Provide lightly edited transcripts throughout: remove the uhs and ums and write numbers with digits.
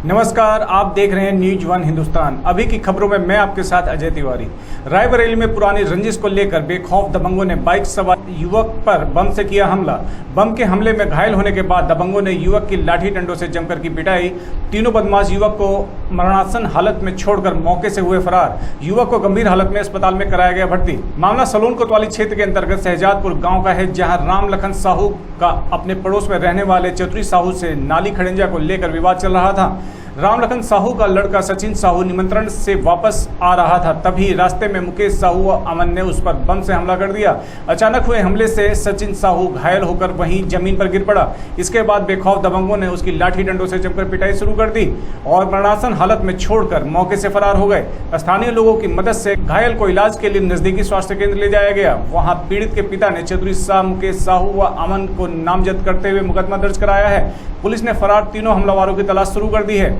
नमस्कार, आप देख रहे हैं न्यूज वन हिंदुस्तान। अभी की खबरों में मैं आपके साथ अजय तिवारी। रायबरेली में पुरानी रंजिश को लेकर बेखौफ दबंगों ने बाइक सवार युवक पर बम से किया हमला। बम के हमले में घायल होने के बाद दबंगों ने युवक की लाठी डंडों से जमकर की पिटाई। तीनों बदमाश युवक को मरणासन हालत में छोड़कर मौके से हुए फरार। युवक को गंभीर हालत में अस्पताल में कराया गया भर्ती। मामला सलोन कोतवाली क्षेत्र के अंतर्गत शहजादपुर गाँव का है, जहाँ राम लखन साहू का अपने पड़ोस में रहने वाले चतुरी साहू से नाली खड़ंजा को लेकर विवाद चल रहा था। राम लखन साहू का लड़का सचिन साहू निमंत्रण से वापस आ रहा था, तभी रास्ते में मुकेश साहू व अमन ने उस पर बम से हमला कर दिया। अचानक हुए हमले से सचिन साहू घायल होकर वहीं जमीन पर गिर पड़ा। इसके बाद बेखौफ दबंगों ने उसकी लाठी डंडों से जमकर पिटाई शुरू कर दी और मरणासन हालत में छोड़कर मौके से फरार हो गए। स्थानीय लोगों की मदद से घायल को इलाज के लिए नजदीकी स्वास्थ्य केंद्र ले जाया गया। वहाँ पीड़ित के पिता ने चतुरी साहू, मुकेश साहू व अमन को नामजद करते हुए मुकदमा दर्ज कराया है। पुलिस ने फरार तीनों हमलावरों की तलाश शुरू कर दी है।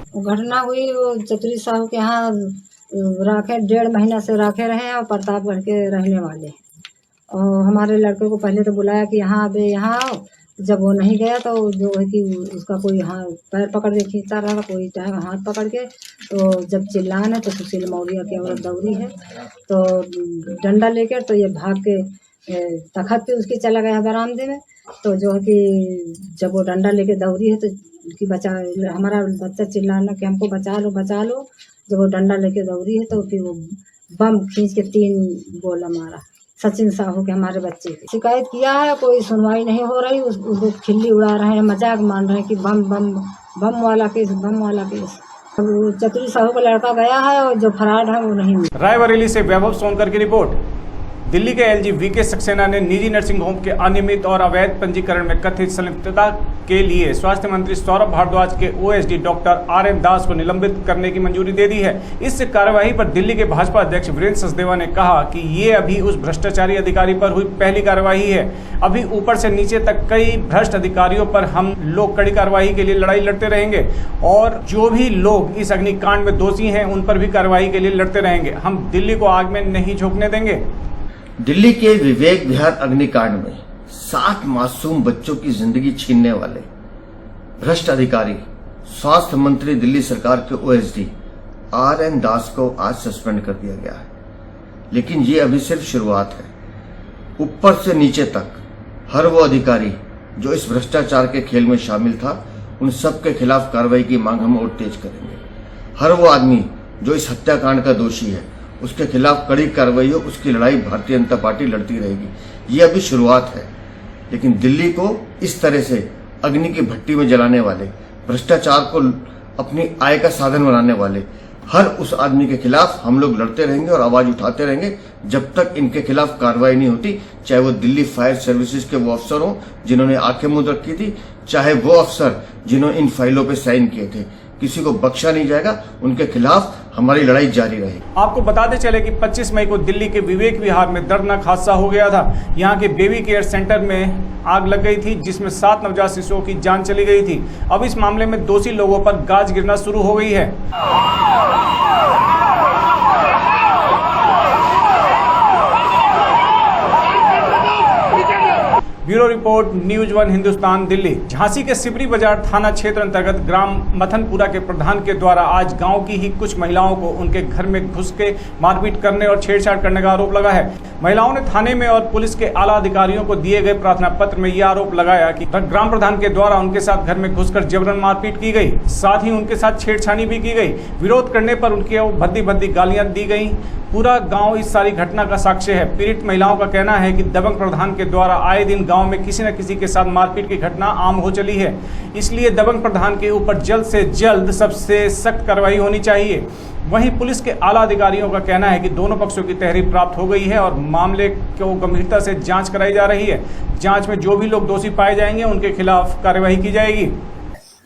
घटना हुई वो चतुरी साहू के यहाँ राखे 1.5 महीना से राखे रहे हैं और प्रतापगढ़ के रहने वाले। और हमारे लड़के को पहले तो बुलाया कि यहाँ अबे यहाँ आओ। जब वो नहीं गया तो जो है कि उसका कोई यहाँ पैर पकड़ के खींचता रहा, कोई टाइम हाथ पकड़ के। तो जब चिल्लान है तो सुशील मौर्य की औरत दौड़ी है तो डंडा लेकर तो ये भाग के तखत पे उसके चला गया बरामदे में। तो जो है कि जब वो डंडा लेके दौड़ी है तो कि बचा, हमारा बच्चा चिल्लाना कि हमको बचा लो बचा लो। जब वो डंडा लेके दौड़ी है तो फिर वो बम खींच के 3 गोला मारा सचिन साहू के, हमारे बच्चे की। शिकायत किया है, कोई सुनवाई नहीं हो रही। उसको खिल्ली उड़ा रहे हैं, मजाक मान रहे हैं कि बम बम बम वाला केस, बम वाला केस। वो चतुरी साहू का लड़का गया है और जो फरार है वो नहीं मिला। रायबरेली से वैभव सोनकर की रिपोर्ट। दिल्ली के एलजी वीके सक्सेना ने निजी नर्सिंग होम के अनियमित और अवैध पंजीकरण में कथित संलिप्तता के लिए स्वास्थ्य मंत्री सौरभ भारद्वाज के ओएसडी डॉक्टर आरएन दास को निलंबित करने की मंजूरी दे दी है। इस कार्यवाही पर दिल्ली के भाजपा अध्यक्ष वीरेंद्र सचदेवा ने कहा कि ये अभी उस भ्रष्टाचारी अधिकारी पर हुई पहली कार्यवाही है। अभी ऊपर से नीचे तक कई भ्रष्ट अधिकारियों पर हम लोग कड़ी कार्यवाही के लिए लड़ाई लड़ते रहेंगे और जो भी लोग इस अग्निकांड में दोषी हैं उन पर भी कार्यवाही के लिए लड़ते रहेंगे। हम दिल्ली को आग में नहीं झोंकने देंगे। दिल्ली के विवेक विहार अग्निकांड में 7 मासूम बच्चों की जिंदगी छीनने वाले भ्रष्ट अधिकारी स्वास्थ्य मंत्री दिल्ली सरकार के ओएसडी आरएन दास को आज सस्पेंड कर दिया गया है। लेकिन ये अभी सिर्फ शुरुआत है। ऊपर से नीचे तक हर वो अधिकारी जो इस भ्रष्टाचार के खेल में शामिल था, उन सब के खिलाफ कार्रवाई की मांग हम और तेज करेंगे। हर वो आदमी जो इस हत्याकांड का दोषी है, उसके खिलाफ कड़ी कार्रवाई हो, उसकी लड़ाई भारतीय जनता पार्टी लड़ती रहेगी। ये अभी शुरुआत है, लेकिन दिल्ली को इस तरह से अग्नि की भट्टी में जलाने वाले, भ्रष्टाचार को अपनी आय का साधन बनाने वाले हर उस आदमी के खिलाफ हम लोग लड़ते रहेंगे और आवाज उठाते रहेंगे जब तक इनके खिलाफ कार्रवाई नहीं होती। चाहे वो दिल्ली फायर सर्विसेज के वो अफसर हों जिन्होंने आंखें मूंद रखी थी, चाहे वो अफसर जिन्होंने इन फाइलों पे साइन किए थे, किसी को बख्शा नहीं जाएगा। उनके खिलाफ हमारी लड़ाई जारी रहेगी। आपको बताते चले कि 25 मई को दिल्ली के विवेक विहार में दर्दनाक हादसा हो गया था। यहाँ के बेबी केयर सेंटर में आग लग गई थी, जिसमें 7 नवजात शिशुओं की जान चली गई थी। अब इस मामले में दोषी लोगों पर गाज गिरना शुरू हो गई है। Bureau report, news one Hindustan, Delhi. Jhansi के सिबरी बाजार थाना क्षेत्र अंतर्गत ग्राम मथनपुरा के प्रधान के द्वारा आज गांव की ही कुछ महिलाओं को उनके घर में घुस के मारपीट करने और छेड़छाड़ करने का आरोप लगा है। महिलाओं ने थाने में और पुलिस के आला अधिकारियों को दिए गए प्रार्थना पत्र में यह आरोप लगाया कि ग्राम प्रधान के द्वारा उनके साथ घर में घुसकर जबरन मारपीट की गई, साथ ही उनके साथ छेड़छाड़ी भी की गई। विरोध करने पर उनके भद्दी भद्दी गालियां दी गई। पूरा गांव इस सारी घटना का साक्ष्य है। पीड़ित महिलाओं का कहना है कि दबंग प्रधान के द्वारा आए दिन गांव में किसी न किसी के साथ मारपीट की घटना आम हो चली है। इसलिए दबंग प्रधान के ऊपर जल्द से जल्द सबसे सख्त कार्रवाई होनी चाहिए। वहीं पुलिस के आला अधिकारियों का कहना है कि दोनों पक्षों की तहरीर प्राप्त हो गई है और मामले को गंभीरता से जांच कराई जा रही है। जांच में जो भी लोग दोषी पाए जाएंगे उनके खिलाफ कार्यवाही की जाएगी।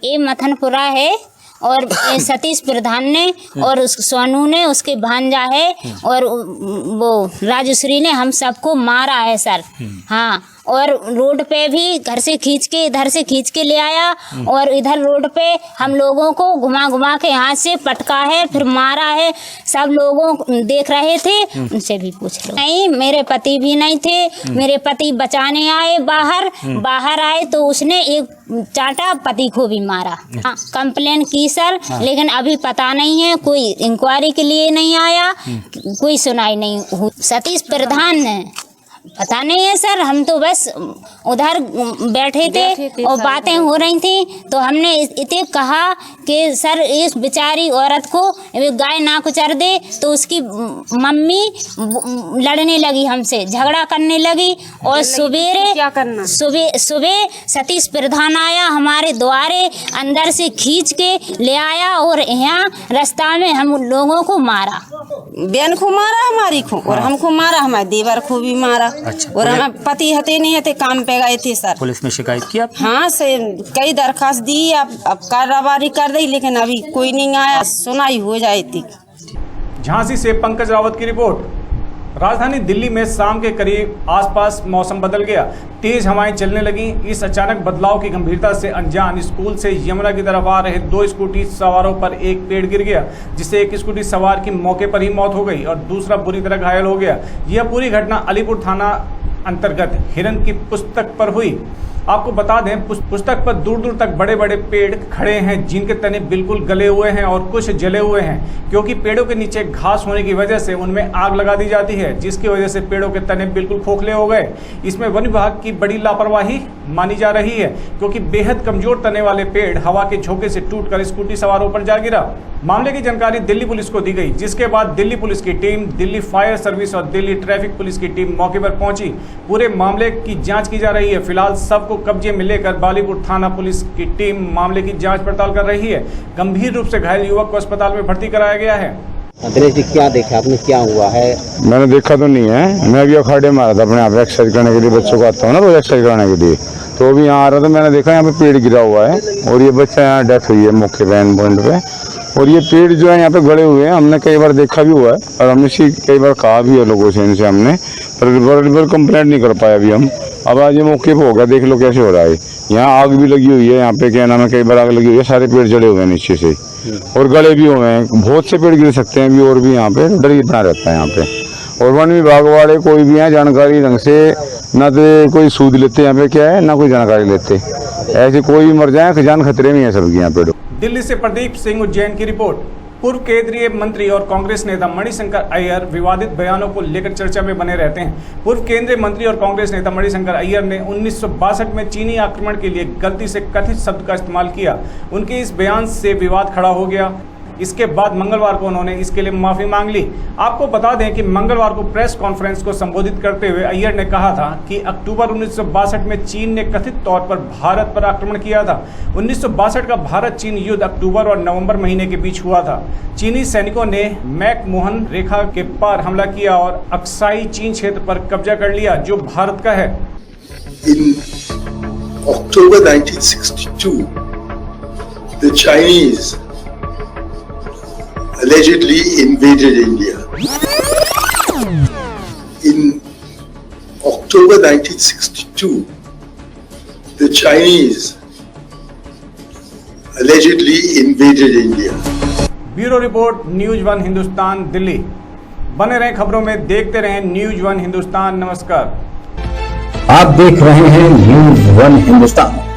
ये मथनपुरा है और सतीश प्रधान ने और उस सोनू ने, उसके भांजा है और वो राजश्री ने हम सबको मारा है सर। हाँ, और रोड पे भी घर से खींच के इधर से खींच के ले आया और इधर रोड पे हम लोगों को घुमा घुमा के हाथ से पटका है, फिर मारा है। सब लोगों देख रहे थे, उनसे भी पूछ लो। नहीं, मेरे पति भी नहीं थे। मेरे पति बचाने आए बाहर आए तो उसने एक चाटा पति को भी मारा। कंप्लेन की सर, लेकिन अभी पता नहीं है, कोई इंक्वायरी के लिए नहीं आया, कोई सुनाई नहीं हुई। सतीश प्रधान ने पता नहीं है सर, हम तो बस उधर बैठे थे और बातें हो रही थी तो हमने इतने कहा कि सर इस बेचारी औरत को गाय ना कुचर दे, तो उसकी मम्मी लड़ने लगी हमसे, झगड़ा करने लगी। और सुबह सतीश प्रधान आया हमारे द्वारे, अंदर से खींच के ले आया और यहाँ रास्ता में हम लोगों को मारा। बहन को मारा, हमारी को, और हमको मारा, हमारे देवर को भी मारा। अच्छा, और हम पति हते नहीं हते, काम पे गए थे सर। पुलिस में शिकायत की आप? हाँ से कई दरखास्त दी, अब कार्रवाई कर दी, लेकिन अभी कोई नहीं आया, सुनाई हो जाए थी। झांसी से पंकज रावत की रिपोर्ट। राजधानी दिल्ली में शाम के करीब आसपास मौसम बदल गया, तेज हवाएं चलने लगी। इस अचानक बदलाव की गंभीरता से अनजान स्कूल से यमुना की तरफ आ रहे 2 स्कूटी सवारों पर एक पेड़ गिर गया, जिससे एक स्कूटी सवार की मौके पर ही मौत हो गई और दूसरा बुरी तरह घायल हो गया। यह पूरी घटना अलीपुर थाना अंतर्गत हिरन की पुस्तक पर हुई। आपको बता दें, पुस्तक पर दूर दूर तक बड़े बड़े पेड़ खड़े हैं, जिनके तने बिल्कुल गले हुए हैं और कुछ जले हुए हैं, क्योंकि पेड़ों के नीचे घास होने की वजह से उनमें आग लगा दी जाती है, जिसकी वजह से पेड़ों के तने बिल्कुल खोखले हो गए। इसमें वन विभाग की बड़ी लापरवाही मानी जा रही है, क्योंकि बेहद कमजोर तने वाले पेड़ हवा के झोंके से टूटकर स्कूटी सवारों पर जा गिरा। मामले की जानकारी दिल्ली पुलिस को दी गई, जिसके बाद दिल्ली पुलिस की टीम, दिल्ली फायर सर्विस और दिल्ली ट्रैफिक पुलिस की टीम मौके पर पहुंची। पूरे मामले की जांच की जा रही है। फिलहाल सबको कब्जे में लेकर बालीपुर थाना पुलिस की टीम मामले की जांच पड़ताल कर रही है। गंभीर रूप से घायल युवक को अस्पताल में भर्ती कराया गया है। दिनेश जी, क्या देखा आपने, क्या हुआ है? मैंने देखा तो नहीं है, मैं अभी अखाड़े में आ रहा था अपने आप एक्सरसाइज करने के लिए, बच्चों को आता हूँ ना तो एक्सरसाइज कराने के लिए, तो अभी यहाँ आ रहा था, मैंने देखा यहाँ पे पेड़ गिरा हुआ है और ये बच्चा यहाँ डेथ हुई है मौके पे, एंड पॉइंट पे। और ये पेड़ जो है यहाँ पे गड़े हुए हैं, हमने कई बार देखा भी हुआ है और हमने कई बार कहा भी है लोगों से, इनसे हमने पर कंप्लेंट नहीं कर पाया अभी हम। अब आज ये मौके पे हो गया, देख लो कैसे हो रहा है। यहाँ आग भी लगी हुई है, यहाँ पे क्या नाम है, कई बार आग लगी हुई है, सारे पेड़ जड़े हुए हैं नीचे से और गले भी हुए हैं। बहुत से पेड़ गिर सकते हैं अभी और भी, यहाँ पे डर ही बना रहता है यहाँ पे। और वन विभाग वाले कोई भी हैं जानकारी ढंग से ना तो कोई सूद लेते यहाँ पे, क्या है ना कोई जानकारी लेते, ऐसे कोई मर जाए जान खतरे में है सबकी यहाँ पे। दिल्ली से प्रदीप सिंह उज्जैन की रिपोर्ट। पूर्व केंद्रीय मंत्री और कांग्रेस नेता मणिशंकर अय्यर विवादित बयानों को लेकर चर्चा में बने रहते हैं। पूर्व केंद्रीय मंत्री और कांग्रेस नेता मणिशंकर अय्यर ने 1962 में चीनी आक्रमण के लिए गलती से कथित शब्द का इस्तेमाल किया। उनके इस बयान से विवाद खड़ा हो गया। इसके बाद मंगलवार को उन्होंने इसके लिए माफी मांग ली। आपको बता दें कि मंगलवार को प्रेस कॉन्फ्रेंस को संबोधित करते हुए अय्यर ने कहा था कि अक्टूबर 1962 में चीन ने कथित तौर पर भारत पर आक्रमण किया था। 1962 का भारत चीन युद्ध अक्टूबर और नवंबर महीने के बीच हुआ था। चीनी सैनिकों ने मैकमोहन रेखा के पार हमला किया और अक्साई चीन क्षेत्र पर कब्जा कर लिया, जो भारत का है। In October 1962, the Chinese allegedly invaded India. In October 1962, the Chinese allegedly invaded India. Bureau report, news one Hindustan, Delhi. बने रहें खबरों में, देखते रहें न्यूज वन हिंदुस्तान। नमस्कार। आप देख रहे हैं न्यूज वन हिंदुस्तान।